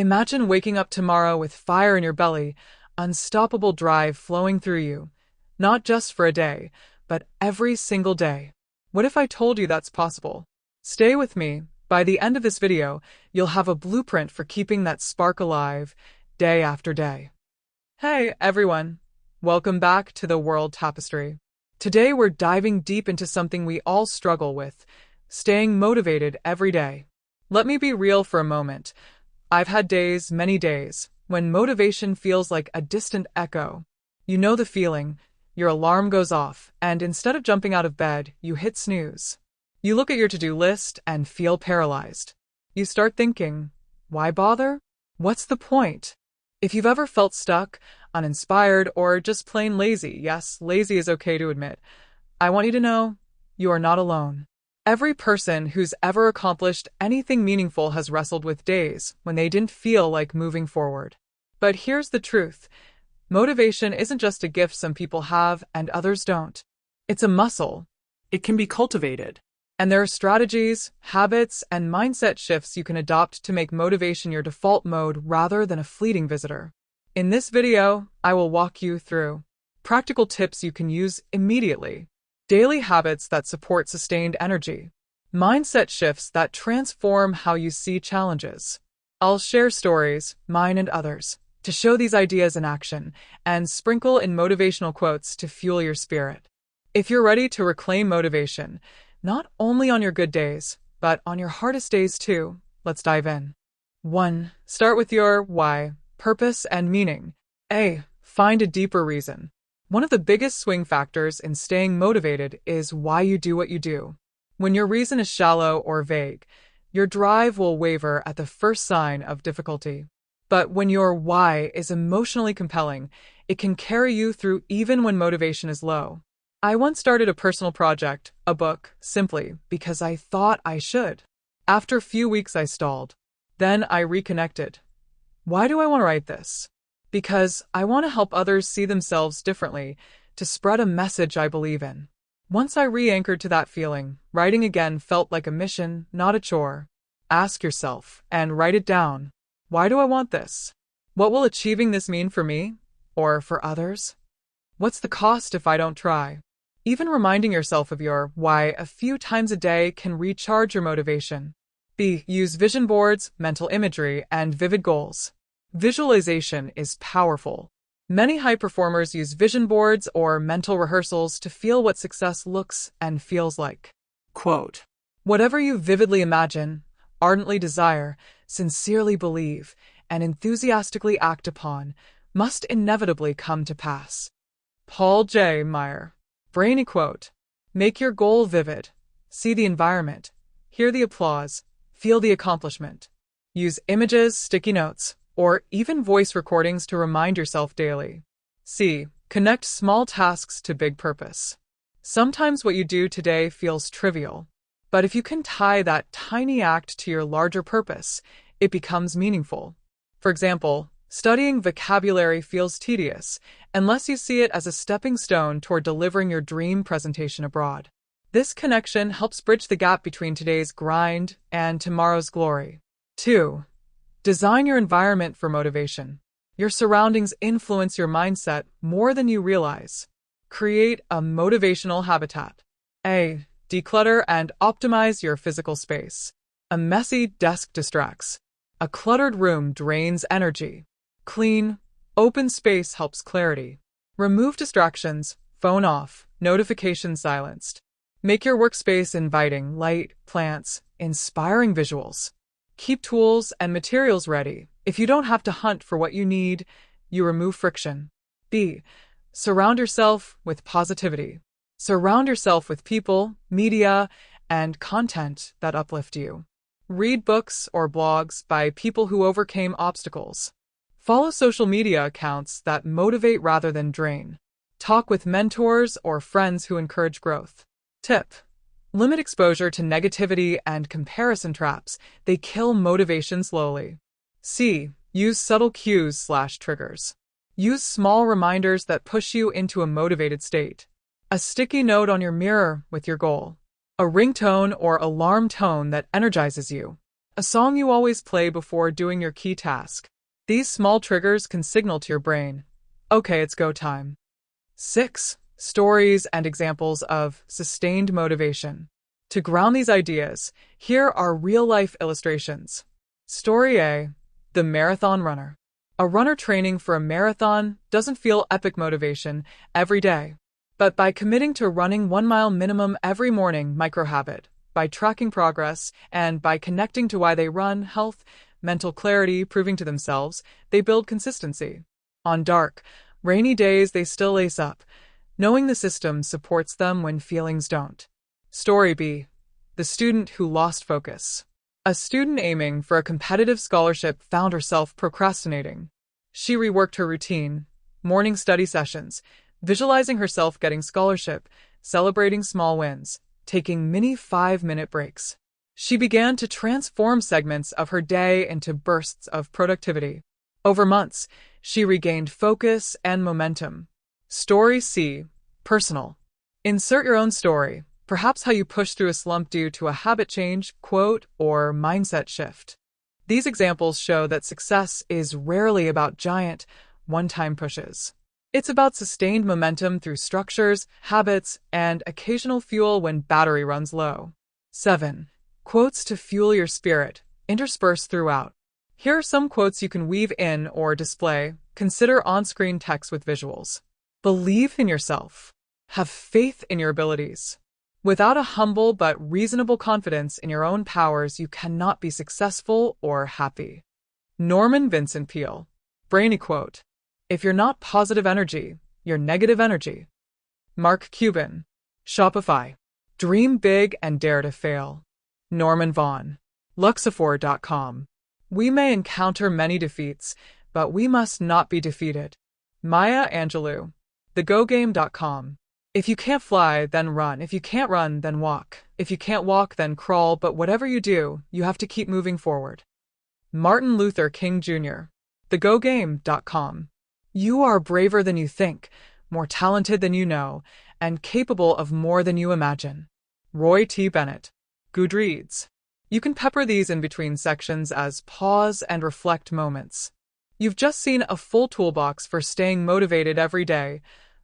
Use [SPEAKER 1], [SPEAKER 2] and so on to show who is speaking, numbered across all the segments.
[SPEAKER 1] Imagine waking up tomorrow with fire in your belly, unstoppable drive flowing through you, not just for a day, but every single day. What if I told you that's possible? Stay with me. By the end of this video, you'll have a blueprint for keeping that spark alive day after day. Hey, everyone. Welcome back to the World Tapestry. Today we're diving deep into something we all struggle with, staying motivated every day. Let me be real for a moment. I've had days, many days, when motivation feels like a distant echo. You know the feeling. Your alarm goes off, and instead of jumping out of bed, you hit snooze. You look at your to-do list and feel paralyzed. You start thinking, why bother? What's the point? If you've ever felt stuck, uninspired, or just plain lazy, yes, lazy is okay to admit, I want you to know, you are not alone. Every person who's ever accomplished anything meaningful has wrestled with days when they didn't feel like moving forward. But here's the truth. Motivation isn't just a gift some people have and others don't. It's a muscle. It can be cultivated. And there are strategies, habits, and mindset shifts you can adopt to make motivation your default mode rather than a fleeting visitor. In this video, I will walk you through practical tips you can use immediately, daily habits that support sustained energy, mindset shifts that transform how you see challenges. I'll share stories, mine and others, to show these ideas in action, and sprinkle in motivational quotes to fuel your spirit. If you're ready to reclaim motivation, not only on your good days, but on your hardest days too, let's dive in. 1. Start with your why, purpose, and meaning. A. Find a deeper reason. One of the biggest swing factors in staying motivated is why you do what you do. When your reason is shallow or vague, your drive will waver at the first sign of difficulty. But when your why is emotionally compelling, it can carry you through even when motivation is low. I once started a personal project, a book, simply because I thought I should. After a few weeks, I stalled. Then I reconnected. Why do I want to write this? Because I want to help others see themselves differently, to spread a message I believe in. Once I re-anchored to that feeling, writing again felt like a mission, not a chore. Ask yourself, and write it down. Why do I want this? What will achieving this mean for me? Or for others? What's the cost if I don't try? Even reminding yourself of your why a few times a day can recharge your motivation. B. Use vision boards, mental imagery, and vivid goals. Visualization is powerful. Many high performers use vision boards or mental rehearsals to feel what success looks and feels like. Quote, "Whatever you vividly imagine, ardently desire, sincerely believe, and enthusiastically act upon, must inevitably come to pass." Paul J. Meyer. Brainy quote. Make your goal vivid. See the environment. Hear the applause. Feel the accomplishment. Use images, sticky notes, or even voice recordings to remind yourself daily. C. Connect small tasks to big purpose. Sometimes what you do today feels trivial, but if you can tie that tiny act to your larger purpose, it becomes meaningful. For example, studying vocabulary feels tedious unless you see it as a stepping stone toward delivering your dream presentation abroad. This connection helps bridge the gap between today's grind and tomorrow's glory. 2. Design your environment for motivation. Your surroundings influence your mindset more than you realize. Create a motivational habitat. A. Declutter and optimize your physical space. A messy desk distracts. A cluttered room drains energy. Clean, open space helps clarity. Remove distractions, phone off, notifications silenced. Make your workspace inviting, light, plants, inspiring visuals. Keep tools and materials ready. If you don't have to hunt for what you need, you remove friction. B. Surround yourself with positivity. Surround yourself with people, media, and content that uplift you. Read books or blogs by people who overcame obstacles. Follow social media accounts that motivate rather than drain. Talk with mentors or friends who encourage growth. Tip. Limit exposure to negativity and comparison traps. They kill motivation slowly. C. Use subtle cues/triggers. Use small reminders that push you into a motivated state. A sticky note on your mirror with your goal. A ringtone or alarm tone that energizes you. A song you always play before doing your key task. These small triggers can signal to your brain, okay, it's go time. 6. Stories and examples of sustained motivation. To ground these ideas, here are real-life illustrations. Story A. The Marathon Runner. A runner training for a marathon doesn't feel epic motivation every day. But by committing to running 1 mile minimum every morning, microhabit, by tracking progress, and by connecting to why they run, health, mental clarity, proving to themselves, they build consistency. On dark, rainy days, they still lace up, knowing the system supports them when feelings don't. Story B. The Student Who Lost Focus. A student aiming for a competitive scholarship found herself procrastinating. She reworked her routine, morning study sessions, visualizing herself getting scholarship, celebrating small wins, taking mini 5-minute breaks. She began to transform segments of her day into bursts of productivity. Over months, she regained focus and momentum. Story C. Personal. Insert your own story, perhaps how you push through a slump due to a habit change, quote, or mindset shift. These examples show that success is rarely about giant, one-time pushes. It's about sustained momentum through structures, habits, and occasional fuel when battery runs low. 7. Quotes to fuel your spirit, interspersed throughout. Here are some quotes you can weave in or display. Consider on-screen text with visuals. Believe in yourself. Have faith in your abilities. Without a humble but reasonable confidence in your own powers, you cannot be successful or happy. Norman Vincent Peale. Brainy quote. If you're not positive energy, you're negative energy. Mark Cuban. Shopify. Dream big and dare to fail. Norman Vaughn. Luxifor.com. We may encounter many defeats, but we must not be defeated. Maya Angelou. TheGoGame.com. If you can't fly, then run. If you can't run, then walk. If you can't walk, then crawl. But whatever you do, you have to keep moving forward. Martin Luther King Jr. TheGoGame.com. You are braver than you think, more talented than you know, and capable of more than you imagine. Roy T. Bennett. Goodreads. You can pepper these in between sections as pause and reflect moments. You've just seen a full toolbox for staying motivated every day.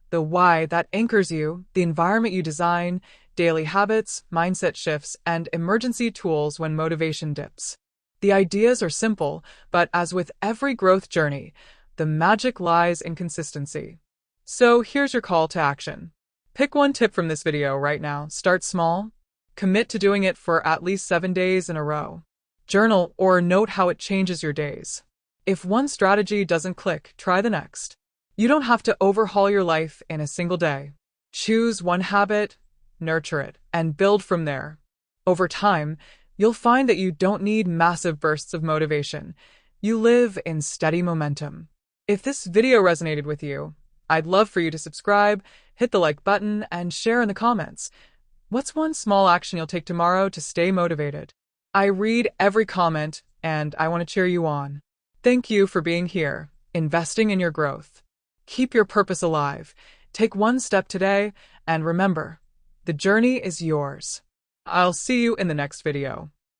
[SPEAKER 1] The why that anchors you, the environment you design, daily habits, mindset shifts, and emergency tools when motivation dips. The ideas are simple, but as with every growth journey, the magic lies in consistency. So here's your call to action. Pick one tip from this video right now. Start small. Commit to doing it for at least 7 days in a row. Journal or note how it changes your days. If one strategy doesn't click, try the next. You don't have to overhaul your life in a single day. Choose one habit, nurture it, and build from there. Over time, you'll find that you don't need massive bursts of motivation. You live in steady momentum. If this video resonated with you, I'd love for you to subscribe, hit the like button, and share in the comments. What's one small action you'll take tomorrow to stay motivated? I read every comment, and I want to cheer you on. Thank you for being here, investing in your growth. Keep your purpose alive. Take one step today, and remember, the journey is yours. I'll see you in the next video.